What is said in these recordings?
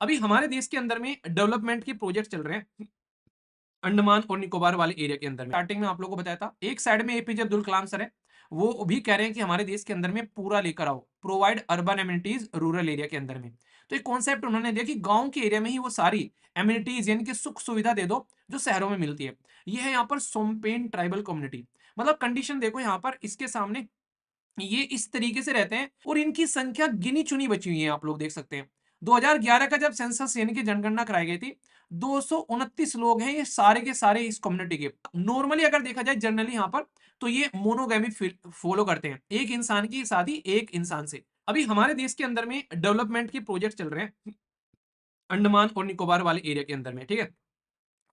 अभी हमारे देश के अंदर में डेवलपमेंट के प्रोजेक्ट चल रहे हैं अंडमान और निकोबार वाले एरिया के अंदर में। स्टार्टिंग में आप लोगों को बताया था, एक साइड में एपीजे अब्दुल कलाम सर है, वो भी कह रहे हैं कि हमारे देश के अंदर में पूरा लेकर आओ, provide urban amenities rural area के अंदर में। तो एक कॉन्सेप्ट उन्होंने दिया कि गांव के एरिया में ही वो सारी एमिनिटीज यानी कि सुख सुविधा दे दो जो शहरों में मिलती है। ये है यहाँ पर सोमपेन ट्राइबल कम्युनिटी। मतलब कंडीशन देखो यहाँ पर इसके सामने, ये इस तरीके से रहते हैं और इनकी संख्या गिनी चुनी बची हुई है, आप लोग देख सकते हैं। 2011 का जब सेंसस यानी कि जनगणना कराई गई थी, 229 लोग हैं ये सारे के सारे इस कम्युनिटी के। नॉर्मली अगर देखा जाए जनरली यहाँ पर, तो ये मोनोगैमी फॉलो करते हैं, एक इंसान की शादी एक इंसान से। अभी हमारे देश के अंदर में डेवलपमेंट के प्रोजेक्ट चल रहे हैं अंडमान और निकोबार वाले एरिया के अंदर में, ठीक है,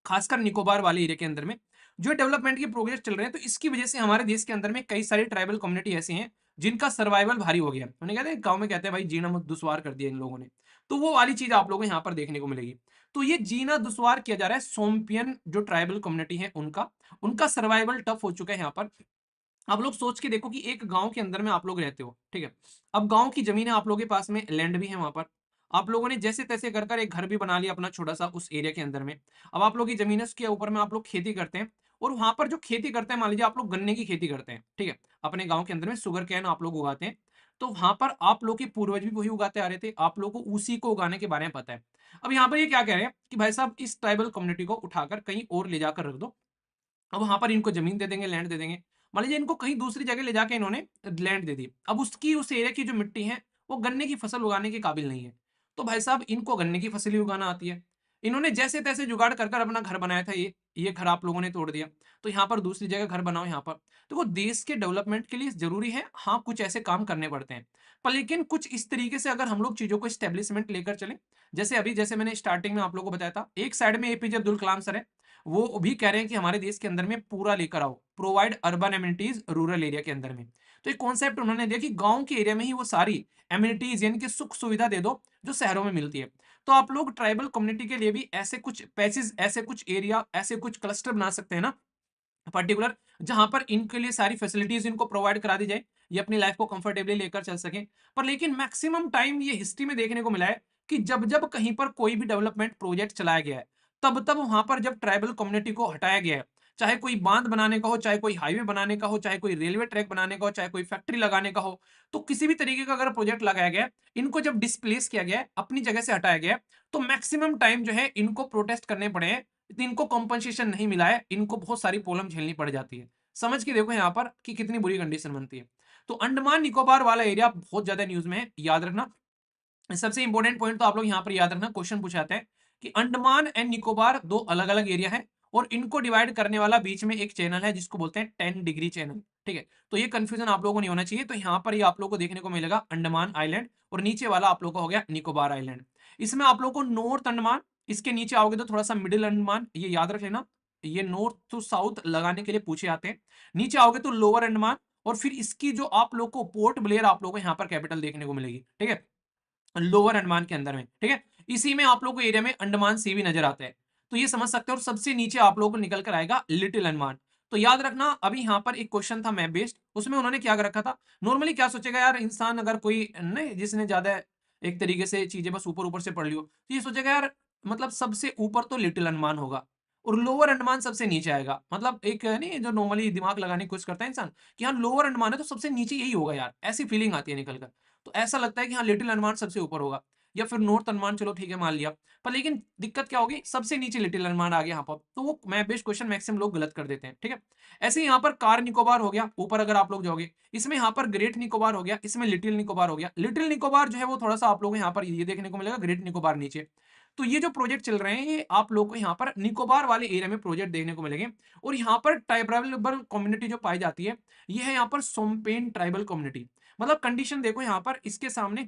खासकर निकोबार वाले एरिया के अंदर में जो डेवलपमेंट के प्रोग्रेस चल रहे हैं। तो इसकी वजह से हमारे देश के अंदर में कई सारी ट्राइबल कम्युनिटी ऐसी हैं जिनका सर्वाइवल भारी हो गया। उन्हें कहते हैं गांव में कहते हैं भाई जीना दुश्वार कर दिया इन लोगों ने। तो वो वाली चीज आप लोगों को यहाँ पर देखने को मिलेगी। तो ये जीना दुश्वार किया जा रहा है सोम्पियन जो ट्राइबल कम्युनिटी है उनका, उनका सर्वाइवल टफ हो चुका है यहाँ पर। आप लोग सोच के देखो कि एक गांव के अंदर में आप लोग रहते हो, ठीक है, अब गांव की जमीन है, आप लोगों के पास में लैंड भी है वहां पर, आप लोगों ने जैसे तैसे कर कर एक घर भी बना लिया अपना छोटा सा उस एरिया के अंदर में। अब आप लोग की जमीन है, उसके ऊपर में आप लोग खेती करते हैं, और वहां पर जो खेती करते हैं, मान लीजिए आप लोग गन्ने की खेती करते हैं, ठीक है, अपने गाँव के अंदर में शुगर कैन आप लोग उगाते हैं। तो वहां पर आप लोग के पूर्वज भी वही उगाते आ रहे थे, आप लोग को उसी को उगाने के बारे में पता है। अब यहाँ पर ये क्या कह रहे हैं कि भाई साहब इस ट्राइबल कम्युनिटी को उठाकर कहीं और ले जाकर रख दो। अब वहां पर इनको जमीन दे देंगे, लैंड दे देंगे। मान लीजिए इनको कहीं दूसरी जगह ले जाके इन्होंने लैंड दे दी, अब उसकी उस एरिया की जो मिट्टी है वो गन्ने की फसल उगाने के काबिल नहीं है। तो भाई साहब इनको गन्ने की फसल ही उगाना आती है। इन्होंने जैसे तैसे जुगाड़ कर कर अपना घर बनाया था, ये घर आप लोगों ने तोड़ दिया। तो यहाँ पर दूसरी जगह घर बनाओ यहाँ पर। तो वो देश के डेवलपमेंट के लिए जरूरी है, हाँ कुछ ऐसे काम करने पड़ते हैं, पर लेकिन कुछ इस तरीके से अगर हम लोग चीजों को स्टेब्लिशमेंट लेकर चले, जैसे मैंने स्टार्टिंग में आप लोगों को बताया था, एक साइड में एपीजे अब्दुल कलाम सर है, वो भी कह रहे हैं कि हमारे देश के अंदर में पूरा लेकर आओ, provide urban amenities rural area के अंदर में। तो एक कॉन्सेप्ट उन्होंने दिया कि गांव के एरिया में ही वो सारी एमिनिटीज यानी कि सुख सुविधा दे दो जो शहरों में मिलती है। तो आप लोग ट्राइबल कम्युनिटी के लिए भी ऐसे कुछ पैचेस, ऐसे कुछ एरिया, ऐसे कुछ क्लस्टर बना सकते हैं ना पर्टिकुलर, जहां पर इनके लिए सारी फैसिलिटीज इनको प्रोवाइड करा दी जाए, ये अपनी लाइफ को कंफर्टेबली लेकर चल सके। पर लेकिन मैक्सिमम टाइम ये हिस्ट्री में देखने को मिला है कि जब जब कहीं पर कोई भी डेवलपमेंट प्रोजेक्ट चलाया गया है, तब तब वहां पर जब ट्राइबल कम्युनिटी को हटाया गया है, चाहे कोई बांध बनाने का हो, चाहे कोई हाईवे बनाने का हो, चाहे कोई रेलवे ट्रैक बनाने का हो, चाहे कोई फैक्ट्री लगाने का हो, तो किसी भी तरीके का अगर प्रोजेक्ट लगाया गया है, इनको जब डिस्प्लेस किया गया है, अपनी जगह से हटाया गया है, तो मैक्सिमम टाइम जो है इनको प्रोटेस्ट करने पड़े हैं, इनको कॉम्पनसेशन नहीं मिला है, इनको बहुत सारी प्रॉब्लम झेलनी पड़ जाती है। समझ के देखो यहाँ पर कि कितनी बुरी कंडीशन बनती है। तो अंडमान निकोबार वाला एरिया बहुत ज्यादा न्यूज में है, याद रखना। सबसे इंपॉर्टेंट पॉइंट तो आप लोग यहाँ पर याद रखना, क्वेश्चन पूछाते हैं कि अंडमान एंड निकोबार दो अलग अलग एरिया है, और इनको डिवाइड करने वाला बीच में एक चैनल है जिसको बोलते हैं 10 डिग्री चैनल, ठीक है। तो ये कंफ्यूजन आप लोगों को नहीं होना चाहिए। तो यहाँ पर ये आप लोगों को देखने को मिलेगा अंडमान आइलैंड, और नीचे वाला आप लोगों को हो गया निकोबार आइलैंड। इसमें आप लोगों को नॉर्थ अंडमान, इसके नीचे आओगे तो थोड़ा सा मिडिल अंडमान, ये याद रख लेना, ये नॉर्थ टू साउथ लगाने के लिए पूछे आते हैं। नीचे आओगे तो लोअर अंडमान, और फिर इसकी जो आप लोग को पोर्ट ब्लेयर आप लोगों को यहाँ पर कैपिटल देखने को मिलेगी, ठीक है, लोअर अंडमान के अंदर में, ठीक है। इसी में आप लोगों को एरिया में अंडमान सी भी नजर आता है, तो ये समझ सकते हो। और सबसे नीचे आप लोगों को निकल कर आएगा लिटिल अंडमान। तो याद रखना, अभी यहाँ पर एक क्वेश्चन था मैप बेस्ड, उसमें उन्होंने क्या कर रखा था, नॉर्मली क्या सोचेगा यार इंसान, अगर कोई नहीं जिसने ज्यादा एक तरीके से चीजें बस ऊपर ऊपर से पढ़ लियो, तो ये सोचेगा यार मतलब सबसे ऊपर तो लिटिल अंडमान होगा और लोअर अंडमान सबसे नीचे आएगा। मतलब एक नहीं जो नॉर्मली दिमाग लगाने की कोशिश करता है इंसान कि हाँ लोअर अंडमान है तो सबसे नीचे यही होगा यार, ऐसी फीलिंग आती है निकल कर। तो ऐसा लगता है कि हाँ लिटिल अंडमान सबसे ऊपर होगा, या फिर नॉर्थ अंडमान, चलो ठीक है मान लिया। पर लेकिन दिक्कत क्या होगी, सबसे नीचे लिटिल अंडमान आ गया यहाँ पर, तो वो मैप बेस्ड क्वेश्चन मैक्सिमम लोग गलत कर देते हैं, ठीक है। ऐसे ही यहाँ पर कार निकोबार हो गया ऊपर, अगर आप लोग जाओगे इसमें यहाँ पर ग्रेट निकोबार हो गया, इसमें लिटिल निकोबार हो गया। लिटिल निकोबार जो है वो थोड़ा सा आप लोग यहाँ पर ये देखने को मिलेगा, ग्रेट निकोबार नीचे। तो ये जो प्रोजेक्ट चल रहे हैं ये आप लोग को यहाँ पर निकोबार वाले एरिया में प्रोजेक्ट देखने को मिलेंगे। और यहाँ पर ट्राइबल कम्युनिटी जो पाई जाती है, ये है यहाँ पर सोमपेन ट्राइबल कम्युनिटी। मतलब कंडीशन देखो यहाँ पर इसके सामने,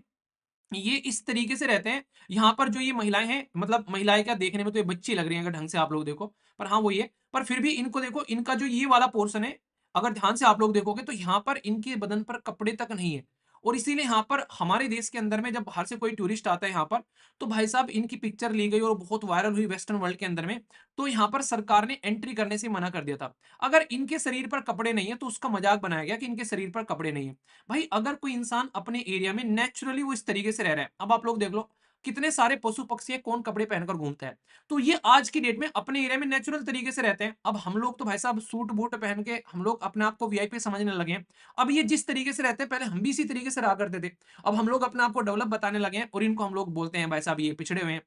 ये इस तरीके से रहते हैं। यहाँ पर जो ये महिलाएं हैं, मतलब महिलाएं क्या देखने में तो ये बच्ची लग रही हैं अगर ढंग से आप लोग देखो, पर हाँ वो ये, पर फिर भी इनको देखो, इनका जो ये वाला पोर्शन है, अगर ध्यान से आप लोग देखोगे तो यहाँ पर इनके बदन पर कपड़े तक नहीं है। और इसीलिए यहाँ पर हमारे देश के अंदर में जब बाहर से कोई टूरिस्ट आता है यहाँ पर, तो भाई साहब इनकी पिक्चर ली गई और बहुत वायरल हुई वेस्टर्न वर्ल्ड के अंदर में। तो यहाँ पर सरकार ने एंट्री करने से मना कर दिया था। अगर इनके शरीर पर कपड़े नहीं है तो उसका मजाक बनाया गया कि इनके शरीर पर कपड़े नहीं है। भाई अगर कोई इंसान अपने एरिया में नेचुरली वो इस तरीके से रह रहा है, अब आप लोग देख लो कितने सारे पशु पक्षी है, कौन कपड़े पहनकर घूमता है। तो ये आज की डेट में अपने एरिया में नेचुरल तरीके से रहते हैं। अब हम लोग तो भाई साहब सूट बूट पहन के हम लोग अपने आप को वीआईपी समझने लगे हैं। अब ये जिस तरीके से रहते हैं, पहले हम भी इसी तरीके से रहा करते थे। अब हम लोग अपने आप को डेवलप बताने लगे हैं और इनको हम लोग बोलते हैं भाई साहब ये पिछड़े हुए हैं।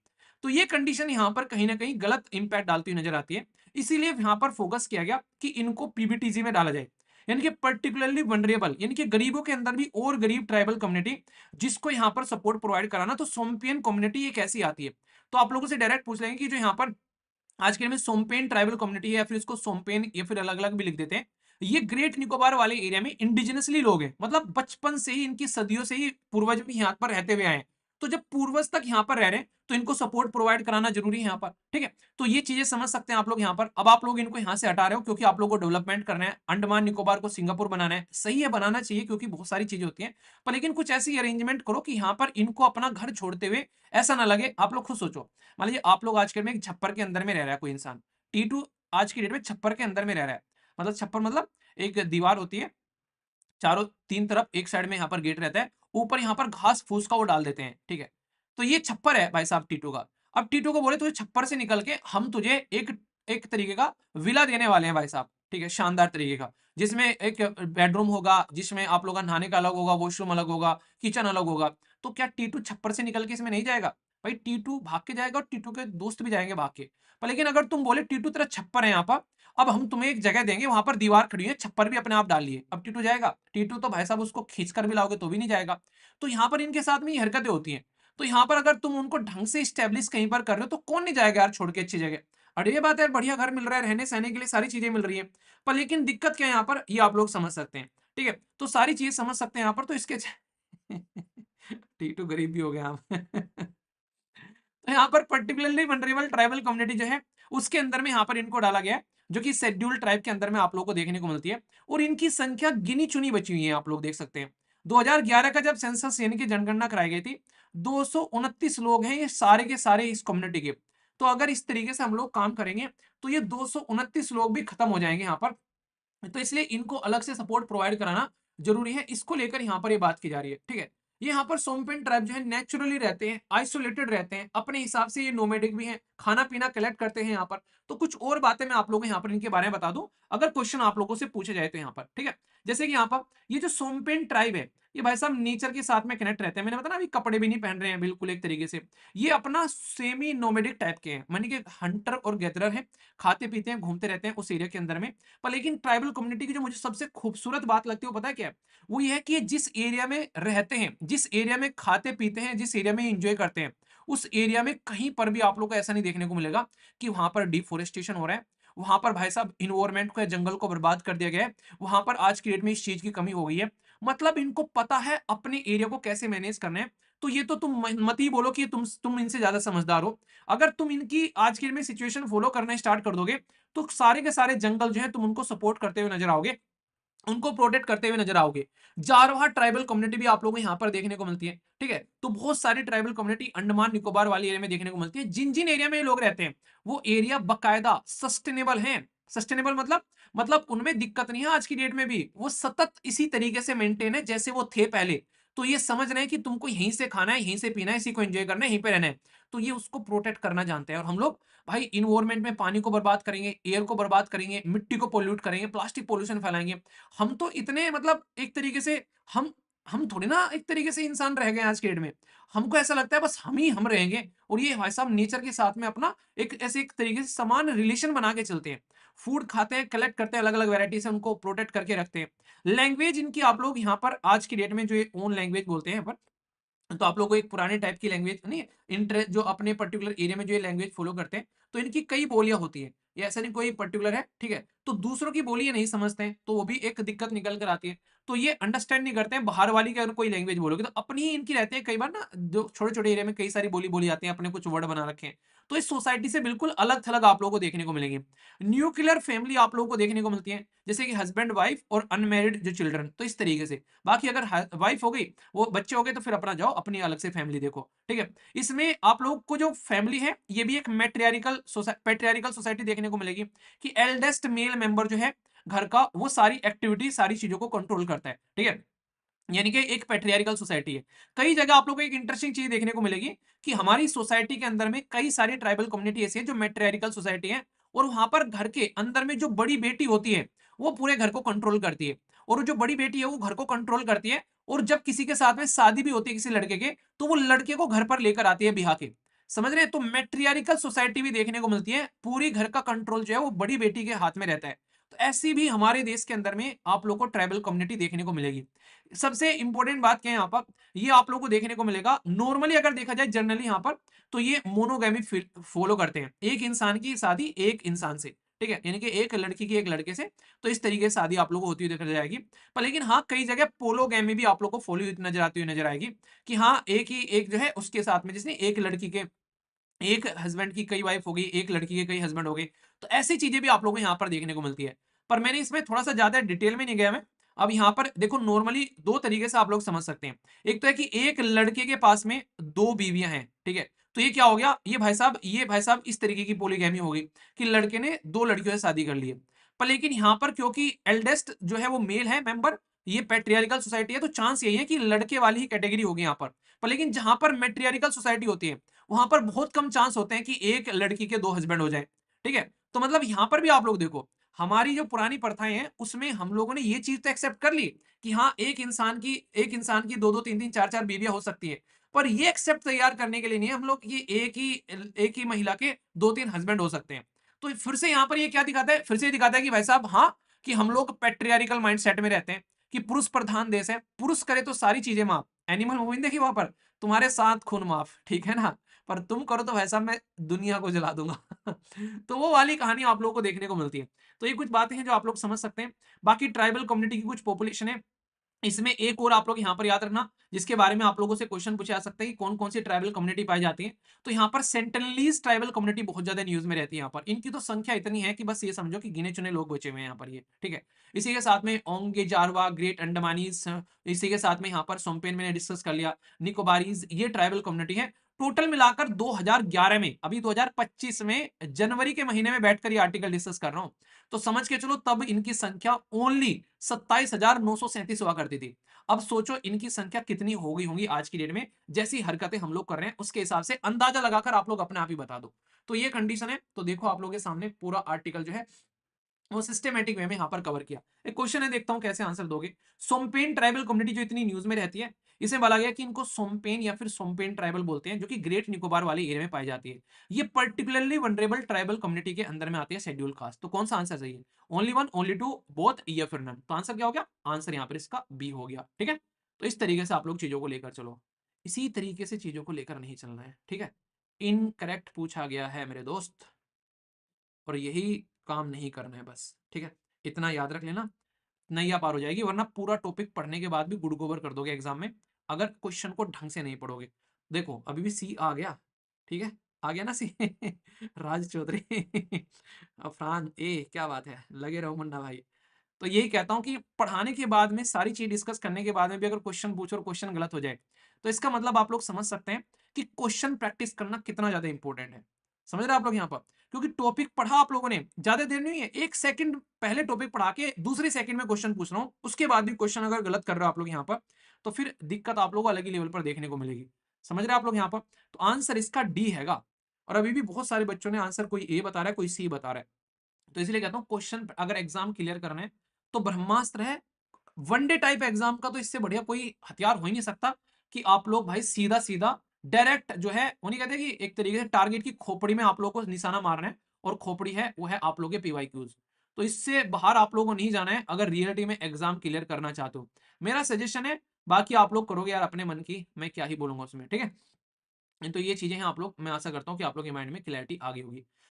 तो ये कंडीशन यहाँ पर कहीं ना कहीं गलत इंपैक्ट डालती हुई नजर आती है। इसीलिए यहाँ पर फोकस किया गया कि इनको पीबीटीजी में डाला जाए, यानी कि पर्टिकुलरली वनरेबल, यानी कि गरीबों के अंदर भी और गरीब ट्राइबल कम्युनिटी जिसको यहाँ पर सपोर्ट प्रोवाइड कराना। तो सोम्पियन कम्युनिटी ये कैसी आती है, तो आप लोगों से डायरेक्ट पूछ लेंगे कि जो यहाँ पर आज के में सोम्पेन ट्राइबल कम्युनिटी है, या फिर इसको सोम्पेन या फिर अलग अलग भी लिख देते हैं, ये ग्रेट निकोबार वाले एरिया में इंडिजिनसली लोग हैं। मतलब बचपन से ही, इनकी सदियों से ही पूर्वज भी यहाँ पर रहते हुए आए हैं। तो जब पूर्वज तक यहाँ पर रह रहे हैं तो इनको सपोर्ट प्रोवाइड कराना जरूरी है यहाँ पर, ठीक है। तो ये चीजें समझ सकते हैं आप लोग यहाँ पर। अब आप लोग इनको यहाँ से हटा रहे हो क्योंकि आप लोग को डेवलपमेंट करना है, अंडमान निकोबार को सिंगापुर बनाना है। सही है, बनाना चाहिए क्योंकि बहुत सारी चीजें होती हैं, पर लेकिन कुछ ऐसी अरेंजमेंट करो कि यहाँ पर इनको अपना घर छोड़ते हुए ऐसा ना लगे। आप लोग खुद सोचो, मान लीजिए आप लोग आज के में एक छप्पर के अंदर में रह रहा है कोई इंसान, टीटू आज की डेट में छप्पर के अंदर में रह रहा है। मतलब छप्पर मतलब एक दीवार होती है, चारों तीन तरफ, एक साइड में यहाँ पर गेट रहता है, ऊपर यहाँ पर घास फूस का वो डाल देते हैं, ठीक है। तो ये छप्पर है भाई साहब टीटू का। अब टीटू को बोले तुझे छप्पर से निकल के हम तुझे एक एक तरीके का विला देने वाले हैं भाई साहब, ठीक है, शानदार तरीके का, जिसमें एक बेडरूम होगा, जिसमें आप लोगों का नहाने का अलग होगा, वॉशरूम अलग होगा, किचन अलग होगा। तो क्या टीटू छप्पर से निकल के इसमें नहीं जाएगा? भाई टीटू भाग के जाएगा और टीटू के दोस्त भी जाएंगे भाग के। पर लेकिन अगर तुम बोले टीटू तेरा छप्पर है यहाँ पर, अब हम तुम्हें एक जगह देंगे, वहां पर दीवार खड़ी है, छप्पर भी अपने आप डाल लिए, अब टीटू जाएगा? टीटू तो भाई साहब उसको खींच कर भी लाओगे तो भी नहीं जाएगा। तो यहाँ पर इनके साथ में ये हरकतें होती हैं। तो यहाँ पर अगर तुम उनको ढंग से स्टेब्लिश कहीं पर कर रहे हो तो कौन नहीं जाएगा यार छोड़ के अच्छी जगह। अरे ये बात है, बढ़िया घर मिल रहा है, रहने सहने के लिए सारी चीजें मिल रही है। पर लेकिन दिक्कत क्या है यहाँ पर, ये आप लोग समझ सकते हैं, ठीक है। तो सारी चीजें समझ सकते हैं यहाँ पर, तो इसके टीटू गरीब भी हो गया आप। तो यहाँ पर पर्टिकुलरली वनरेबल ट्राइबल कम्युनिटी जो है उसके अंदर में यहाँ पर इनको डाला गया है, जो कि शेड्यूल ट्राइब के अंदर में आप लोगों को देखने को मिलती है। और इनकी संख्या गिनी चुनी बची हुई है, आप लोग देख सकते हैं। 2011 का जब सेंसस यानी कि जनगणना कराई गई थी, 229 लोग हैं ये सारे के सारे इस कम्युनिटी के। तो अगर इस तरीके से हम लोग काम करेंगे तो ये 229 लोग भी खत्म हो जाएंगे यहाँ पर। तो इसलिए इनको अलग से सपोर्ट प्रोवाइड कराना जरूरी है, इसको लेकर यहाँ पर ये बात की जा रही है, ठीक है। ये यहाँ पर सोमपेन ट्राइब जो है नेचुरली रहते हैं, आइसोलेटेड रहते हैं, अपने हिसाब से ये नोमेडिक भी हैं, खाना पीना कलेक्ट करते हैं यहाँ पर। तो कुछ और बातें मैं आप लोगों को यहाँ पर इनके बारे में बता दूं, अगर क्वेश्चन आप लोगों से पूछे जाए तो यहाँ पर, ठीक है। जैसे कि यहाँ पर ये जो सोमपेन ट्राइब है, ये भाई साहब नेचर के साथ में कनेक्ट रहते हैं। मैंने बताया ना, अभी कपड़े भी नहीं पहन रहे हैं बिल्कुल एक तरीके से। ये अपना सेमी नोमेडिक टाइप के हैं, मानी कि हंटर और गैदरर है, खाते पीते हैं, घूमते रहते हैं उस एरिया के अंदर में। पर लेकिन ट्राइबल कम्युनिटी की जो मुझे सबसे खूबसूरत बात लगती है वो पता है क्या है? वो ये है कि जिस एरिया में रहते हैं, जिस एरिया में खाते पीते हैं, जिस एरिया में एंजॉय करते हैं, उस एरिया में कहीं पर भी आप लोग को ऐसा नहीं देखने को मिलेगा कि वहां पर डिफोरेस्टेशन हो रहा है, वहां पर भाई साहब इन्वायरमेंट को या जंगल को बर्बाद कर दिया गया है। वहां पर आज की डेट में इस चीज की कमी हो गई है। मतलब इनको पता है अपने एरिया को कैसे मैनेज करना है। तो ये तो तुम मत ही बोलो कि तुम इनसे ज्यादा समझदार हो। अगर तुम इनकी आज की डेट में सिचुएशन फॉलो करना स्टार्ट कर दोगे तो सारे के सारे जंगल जो है तुम उनको सपोर्ट करते हुए नजर आओगे, उनको प्रोटेक्ट करते हुए नजर आओगे। जारवा ट्राइबल कम्युनिटी भी आप लोगों को यहाँ पर देखने को मिलती है, ठीक है। तो बहुत सारी ट्राइबल कम्युनिटी अंडमान निकोबार वाली एरिया में देखने को मिलती है। जिन जिन एरिया में ये लोग रहते हैं वो एरिया बकायदा सस्टेनेबल है। सस्टेनेबल मतलब उनमें दिक्कत नहीं है, आज की डेट में भी वो सतत इसी तरीके से मेंटेन है जैसे वो थे पहले। तो ये समझ रहे हैं कि तुमको यहीं से खाना है, यहीं से पीना है, इसी को एंजॉय करना है, यहीं पे रहना है। तो ये उसको प्रोटेक्ट करना जानते हैं। और हम लोग भाई इन्वायरमेंट में पानी को बर्बाद करेंगे, एयर को बर्बाद करेंगे, मिट्टी को पोल्यूट करेंगे, प्लास्टिक पोल्यूशन फैलाएंगे। हम तो इतने मतलब एक तरीके से हम थोड़ी ना एक तरीके से इंसान रह गए आज के डेट में। हमको ऐसा लगता है बस हम रहेंगे। और ये भाई साहब नेचर के साथ में अपना एक ऐसे एक तरीके से समान रिलेशन बना के चलते हैं। फूड खाते हैं, कलेक्ट करते हैं, अलग अलग वेराइटी से उनको प्रोटेक्ट करके रखते हैं। लैंग्वेज इनकी आप लोग यहाँ पर आज की डेट में जो ओन लैंग्वेज बोलते हैं यहाँ पर, तो आप लोगों को एक पुराने टाइप की लैंग्वेज नहीं, इंटरेस्ट जो अपने पर्टिकुलर एरिया में जो ये लैंग्वेज फॉलो करते हैं, तो इनकी कई बोलियां होती है। ये ऐसा नहीं कोई पर्टिकुलर है, ठीक है। तो दूसरों की बोली ये नहीं समझते हैं तो वो भी एक दिक्कत निकल कर आती है। तो ये अंडरस्टैंड नहीं करते हैं बाहर वाली की, अगर कोई लैंग्वेज बोलोगे तो अपनी ही इनकी रहती है। कई बार ना जो छोटे छोटे एरिया में कई सारी बोली बोली जाती है, अपने कुछ वर्ड बना रखे हैं। तो इस सोसाइटी से बिल्कुल अलग थलग आप लोगों को देखने को मिलेंगे। न्यूक्लियर फैमिली आप लोगों को देखने को मिलती है, जैसे कि हस्बैंड वाइफ और अनमेरिड जो चिल्ड्रन, तो इस तरीके से। बाकी अगर वाइफ हो गई, वो बच्चे हो गए, तो फिर अपना जाओ अपनी अलग से फैमिली देखो, ठीक है। इसमें आप लोग को जो फैमिली है ये भी एक पेट्रियारिकल सोसाइटी देखने को मिलेगी, कि एल्डेस्ट मेल मेंबर जो है घर का वो सारी एक्टिविटी सारी चीजों को कंट्रोल करता है, ठीक है। यानी कि एक पैट्रियार्कल सोसाइटी है। कई जगह आप लोगों को एक इंटरेस्टिंग चीज देखने को मिलेगी कि हमारी सोसाइटी के अंदर में कई सारी ट्राइबल कम्युनिटी ऐसी है जो मैट्रियार्कल सोसाइटी है, और वहां पर घर के अंदर में जो बड़ी बेटी होती है वो पूरे घर को कंट्रोल करती है, और जो बड़ी बेटी है वो घर को कंट्रोल करती है, और जब किसी के साथ में शादी भी होती है किसी लड़के के, तो वो लड़के को घर पर लेकर आती है बिहा के। समझ रहे हैं? तो मैट्रियार्कल सोसाइटी भी देखने को मिलती है, पूरी घर का कंट्रोल जो है वो बड़ी बेटी के हाथ में रहता है। तो ऐसी भी हमारे देश के अंदर में आप लोग को ट्राइबल कम्युनिटी देखने को मिलेगी। सबसे इंपॉर्टेंट बात क्या है यहाँ पर, ये आप लोगों को देखने को मिलेगा नॉर्मली अगर देखा जाए जनरली यहाँ पर, तो ये मोनोगैमी फॉलो करते हैं, एक इंसान की शादी एक इंसान से, ठीक है, यानी कि एक लड़की की एक लड़के से। तो इस तरीके से शादी आप लोगों को होती हुई दिख जाएगी। पर लेकिन हाँ, कई जगह पोलोगैमी भी आप लोग को फॉलो नजर आती हुई नजर आएगी, कि हाँ एक ही एक जो है उसके साथ में, जिसने एक लड़की के एक हस्बैंड की कई वाइफ हो गई, एक लड़की के कई हस्बैंड हो गए। तो ऐसी चीजें भी आप लोगों को यहाँ पर देखने को मिलती है। पर मैंने इसमें थोड़ा सा ज्यादा डिटेल में नहीं गया मैं। अब यहाँ पर देखो, नॉर्मली दो तरीके से आप लोग समझ सकते हैं। एक तो है कि एक लड़के के पास में दो बीवियां हैं, ठीक है, तो ये क्या हो गया, ये भाई साहब इस तरीके की पोलीगैमी हो गई कि लड़के ने दो लड़कियों से शादी कर ली है। पर लेकिन यहाँ पर क्योंकि एल्डेस्ट जो है वो मेल है मेंबर, ये पैट्रियार्कल सोसाइटी है, तो चांस यही है कि लड़के वाली ही कैटेगरी होगी यहाँ पर लेकिन जहां पर मैट्रियार्कल सोसाइटी होती है वहां पर बहुत कम चांस होते हैं कि एक लड़की के दो हस्बैंड हो जाए, ठीक है। तो मतलब यहां पर भी आप लोग देखो, हमारी जो पुरानी प्रथाएं हैं उसमें हम लोगों ने ये चीज तो एक्सेप्ट कर ली कि हाँ एक इंसान की दो दो तीन तीन चार चार बीवियां हो सकती है। पर ये एक्सेप्ट तैयार करने के लिए नहीं है हम लोग कि एक ही महिला के दो तीन हस्बैंड हो सकते हैं। तो फिर से यहाँ पर ये क्या दिखाता है, फिर से ये दिखाता है कि भाई साहब हाँ, कि हम लोग पैट्रियार्कल माइंडसेट में रहते हैं, कि पुरुष प्रधान देश है, पुरुष करे तो सारी चीजें माफ। एनिमल मूवी देखी वहां पर, तुम्हारे साथ खून माफ, ठीक है ना, पर तुम करो तो वैसा मैं दुनिया को जला दूंगा। तो वो वाली कहानी आप लोगों को देखने को मिलती है। तो ये कुछ बातें हैं जो आप लोग समझ सकते हैं। बाकी ट्राइबल कम्युनिटी की कुछ पॉपुलेशन है, इसमें एक और आप लोग यहाँ पर याद रखना, जिसके बारे में आप लोगों से क्वेश्चन पूछे जा सकते हैं कि कौन कौन सी ट्राइबल कम्युनिटी पाई जाती है। तो यहाँ पर सेंटिनलीज ट्राइबल कम्युनिटी बहुत ज्यादा न्यूज में रहती है। यहाँ पर इनकी तो संख्या इतनी है कि बस ये समझो कि गिने चुने लोग बचे हुए हैं यहाँ पर ये, ठीक है। इसी के साथ में ओंगे जारवा, ग्रेट अंडमानीज, इसी के साथ में यहाँ पर सोम्पेन मैंने डिस्कस कर लिया, निकोबारीज, ये ट्राइबल कम्युनिटी है। टोटल मिलाकर 2011 में, अभी 2025 में जनवरी के महीने में बैठकर ये आर्टिकल डिस्कस कर रहा हूं, तो समझ के चलो तब इनकी संख्या ओनली 27,937 हुआ करती थी। अब सोचो इनकी संख्या कितनी हो गई होंगी आज की डेट में, जैसी हरकतें हम लोग कर रहे हैं उसके हिसाब से अंदाजा लगाकर आप लोग अपने आप ही बता दो। तो ये कंडीशन है। तो देखो आप लोगों के सामने पूरा आर्टिकल जो है वो सिस्टमेटिक वे में यहां पर कवर किया। एक क्वेश्चन है, देखता हूं कैसे आंसर दोगे। सोम्पेन ट्राइबल कम्युनिटी जो इतनी न्यूज में रहती है, इसे बोला गया कि इनको सोम्पेन या फिर सोम्पेन ट्राइबल बोलते हैं, जो कि ग्रेट निकोबार वाले एरिया में पाई जाती है। ये पर्टिकुलरली वनरेबल ट्राइबल कम्युनिटी के अंदर में आती है, शेड्यूल कास्ट। तो कौन सा आंसर सही है? Only one, only two, both या फिर नन? तो आंसर क्या हो गया? आंसर यहाँ पर इसका बी हो गया, ठीक है। तो इस तरीके से आप लोग चीजों को लेकर चलो, इसी तरीके से चीजों को लेकर नहीं चलना है, ठीक है। इनकरेक्ट पूछा गया है मेरे दोस्त, और यही काम नहीं करना है बस, ठीक है। इतना याद रख लेना, नैया पार हो जाएगी, वरना पूरा टॉपिक पढ़ने के बाद भी गुड़ गोबर कर दोगे एग्जाम में, अगर क्वेश्चन को ढंग से नहीं पढ़ोगे। देखो अभी भी सी आ गया, ठीक है, आ गया ना सी। राज चौधरी। अफरान ए, क्या बात है, लगे रहो मुन्ना भाई। तो यही कहता हूं कि पढ़ाने के बाद में सारी चीज डिस्कस करने के बाद में भी अगर क्वेश्चन पूछो और क्वेश्चन गलत हो जाए, तो इसका मतलब आप लोग समझ सकते हैं कि क्वेश्चन प्रैक्टिस करना कितना ज्यादा इंपॉर्टेंट है। समझ रहे हैं आप लोग यहाँ पर? क्योंकि टॉपिक पढ़ा आप लोगों ने, ज्यादा देर नहीं है, एक सेकंड पहले टॉपिक पढ़ा के दूसरे सेकंड में क्वेश्चन पूछ रहा हूं, उसके बाद भी क्वेश्चन अगर गलत कर रहे हो आप लोग यहाँ पर, तो फिर दिक्कत आप लोगों को अलग ही लेवल पर देखने को मिलेगी। समझ रहे हैं आप लोग यहाँ पर? तो आंसर इसका डी हैगा। और अभी भी बहुत सारे बच्चों ने आंसर, कोई ए बता रहा है, कोई सी बता रहा है। तो इसलिए कहता हूँ क्वेश्चन अगर एग्जाम क्लियर करना है तो ब्रह्मास्त्र है। वनडे टाइप एग्जाम का तो इससे बढ़िया कोई हथियार हो ही नहीं सकता, कि आप लोग भाई सीधा सीधा डायरेक्ट जो है, वो नहीं कहते कि एक तरीके से टारगेट की खोपड़ी में आप लोग को निशाना मारना है, और खोपड़ी है वो है आप लोग के पीवाईक्यूज। तो इससे बाहर आप लोगों को नहीं जाना है अगर रियलिटी में एग्जाम क्लियर करना चाहते हो। मेरा सजेशन है, बाकी आप लोग करोगे यार अपने मन की, मैं क्या ही बोलूंगा उसमें, ठीक है। तो ये चीजें हैं आप लोग, मैं आशा करता हूँ कि आप लोग के माइंड में क्लैरिटी आ गई होगी।